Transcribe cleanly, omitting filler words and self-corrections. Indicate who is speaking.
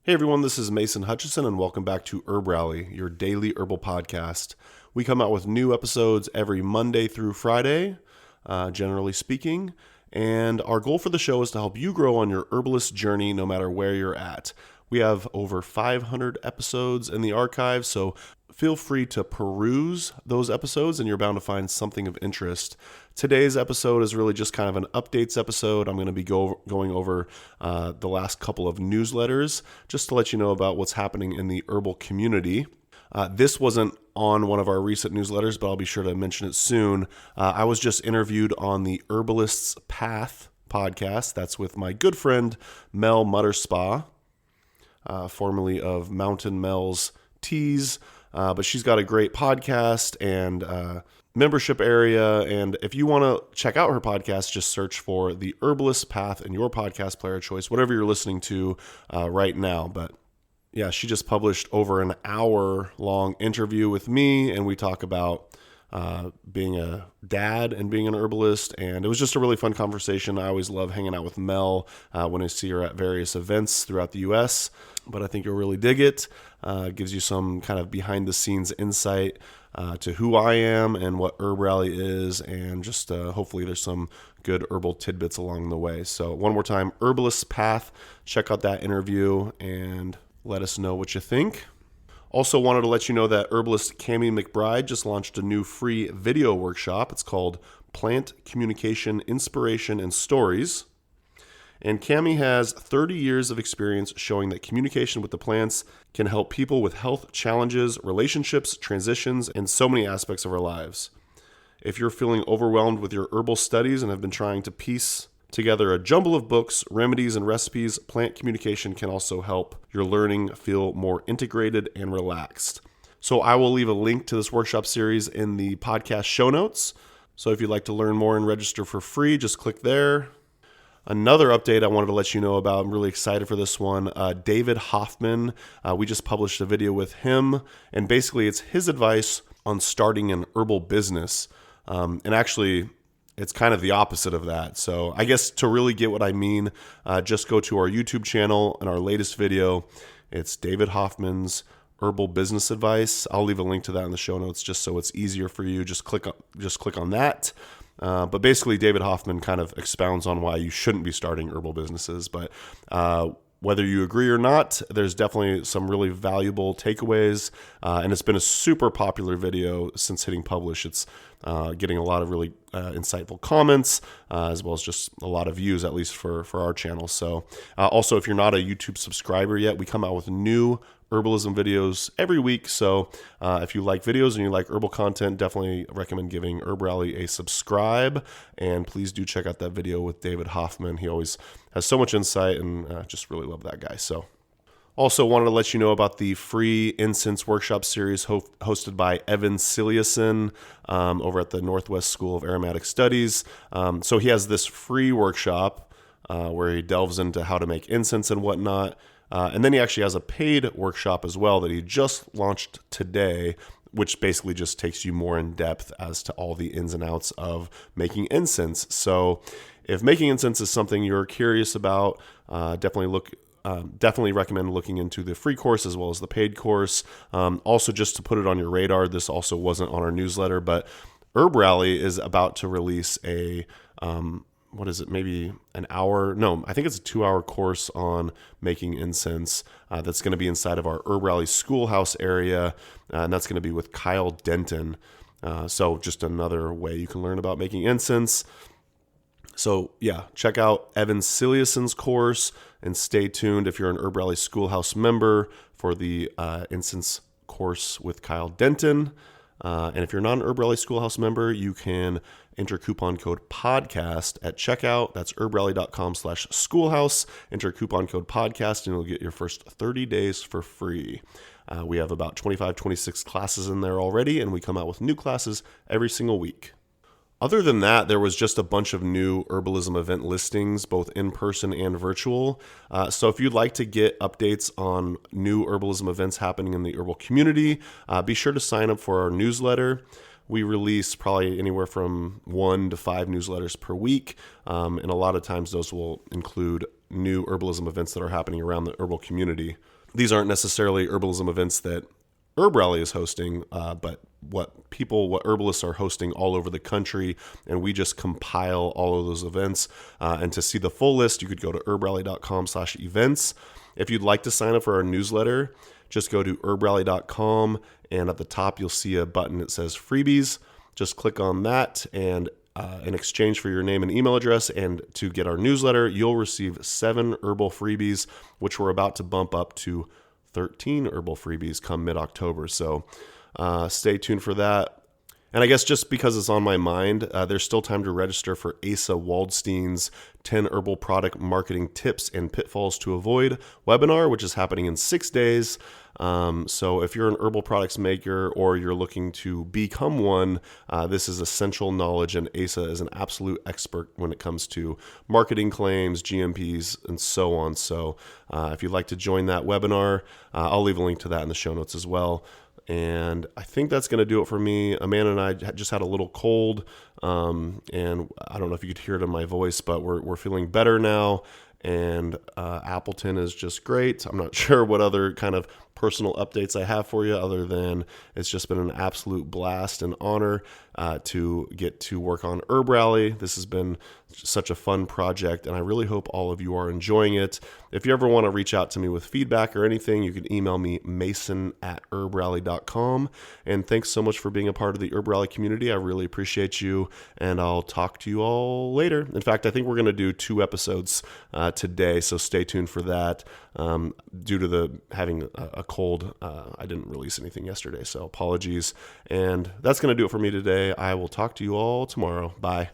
Speaker 1: Hey everyone, this is Mason Hutchison, and welcome back to Herb Rally, your daily herbal podcast. We come out with new episodes every Monday through Friday, generally speaking, and our goal for the show is to help you grow on your herbalist journey no matter where you're at. We have over 500 episodes in the archive, so feel free to peruse those episodes and you're bound to find something of interest. Today's episode is really just kind of an updates episode. I'm going to be going over the last couple of newsletters just to let you know about what's happening in the herbal community. This wasn't on one of our recent newsletters, but I'll be sure to mention it soon. I was just interviewed on the Herbalist's Path podcast. That's with my good friend Mel Mutterspa, formerly of Mountain Mel's Teas. But she's got a great podcast and membership area. And if you want to check out her podcast, just search for the Herbalist Path in your podcast player of choice, whatever you're listening to right now. But yeah, she just published over an hour-long interview with me, and we talk about being a dad and being an herbalist, and it was just a really fun conversation. I always love hanging out with Mel when I see her at various events throughout the U.S., but I think you'll really dig it. Gives you some kind of behind-the-scenes insight to who I am and what Herb Rally is, and just hopefully there's some good herbal tidbits along the way. So one more time, Herbalist's Path. Check out that interview and let us know what you think. Also wanted to let you know that herbalist Cammie McBride just launched a new free video workshop. It's called Plant Communication, Inspiration, and Stories. And Cammie has 30 years of experience showing that communication with the plants can help people with health challenges, relationships, transitions, and so many aspects of our lives. If you're feeling overwhelmed with your herbal studies and have been trying to piece together a jumble of books, remedies, and recipes, plant communication can also help your learning feel more integrated and relaxed. So I will leave a link to this workshop series in the podcast show notes. So if you'd like to learn more and register for free, just click there. Another update I wanted to let you know about, I'm really excited for this one, David Hoffman. We just published a video with him, and basically it's his advice on starting an herbal business. And actually, it's kind of the opposite of that. So I guess to really get what I mean, just go to our YouTube channel and our latest video. It's David Hoffman's Herbal Business Advice. I'll leave a link to that in the show notes just so it's easier for you. Just click on that. But basically, David Hoffman kind of expounds on why you shouldn't be starting herbal businesses. But whether you agree or not, there's definitely some really valuable takeaways. And it's been a super popular video since hitting publish. It's getting a lot of really insightful comments, as well as just a lot of views, at least for our channel. So also, if you're not a YouTube subscriber yet, we come out with new herbalism videos every week. So if you like videos and you like herbal content, definitely recommend giving Herb Rally a subscribe. And please do check out that video with David Hoffman. He always has so much insight, and just really love that guy. So also wanted to let you know about the free incense workshop series hosted by Evan Ciliason over at the Northwest School of Aromatic Studies. So he has this free workshop where he delves into how to make incense and whatnot. And then he actually has a paid workshop as well that he just launched today, which basically just takes you more in depth as to all the ins and outs of making incense. So if making incense is something you're curious about, definitely recommend looking into the free course as well as the paid course. Also, just to put it on your radar, this also wasn't on our newsletter, but Herb Rally is about to release a maybe an hour? No, I think it's a 2-hour course on making incense that's going to be inside of our Herb Rally Schoolhouse area, and that's going to be with Kyle Denton. So just another way you can learn about making incense. So yeah, check out Evan Ciliason's course and stay tuned if you're an Herb Rally Schoolhouse member for the incense course with Kyle Denton. And if you're not an Herb Rally Schoolhouse member, you can enter coupon code podcast at checkout. That's herbrally.com/schoolhouse. Enter coupon code podcast and you'll get your first 30 days for free. We have about 26 classes in there already, and we come out with new classes every single week. Other than that, there was just a bunch of new herbalism event listings, both in person and virtual. So if you'd like to get updates on new herbalism events happening in the herbal community, be sure to sign up for our newsletter. We release probably anywhere from 1 to 5 newsletters per week, and a lot of times those will include new herbalism events that are happening around the herbal community. These aren't necessarily herbalism events that Herb Rally is hosting, but what herbalists are hosting all over the country, and we just compile all of those events. And to see the full list, you could go to herbrally.com/events. If you'd like to sign up for our newsletter, just go to herbrally.com, and at the top you'll see a button that says freebies. Just click on that, and in exchange for your name and email address and to get our newsletter, you'll receive 7 herbal freebies, which we're about to bump up to 13 herbal freebies come mid-October. So stay tuned for that. And I guess just because it's on my mind, there's still time to register for Asa Waldstein's 10 Herbal Product Marketing Tips and Pitfalls to Avoid webinar, which is happening in 6 days. So if you're an herbal products maker or you're looking to become one, this is essential knowledge, and Asa is an absolute expert when it comes to marketing claims, GMPs, and so on. So if you'd like to join that webinar, I'll leave a link to that in the show notes as well. And I think that's going to do it for me. Amanda and I just had a little cold, and I don't know if you could hear it in my voice, but we're feeling better now. And Appleton is just great. I'm not sure what other kind of personal updates I have for you, other than it's just been an absolute blast and honor to get to work on Herb Rally. This has been such a fun project, and I really hope all of you are enjoying it. If you ever want to reach out to me with feedback or anything, you can email me, mason@herbrally.com. And thanks so much for being a part of the Herb Rally community. I really appreciate you, and I'll talk to you all later. In fact, I think we're going to do 2 episodes today, so stay tuned for that. Due to having a cold, I didn't release anything yesterday, so apologies. And that's going to do it for me today. I will talk to you all tomorrow. Bye.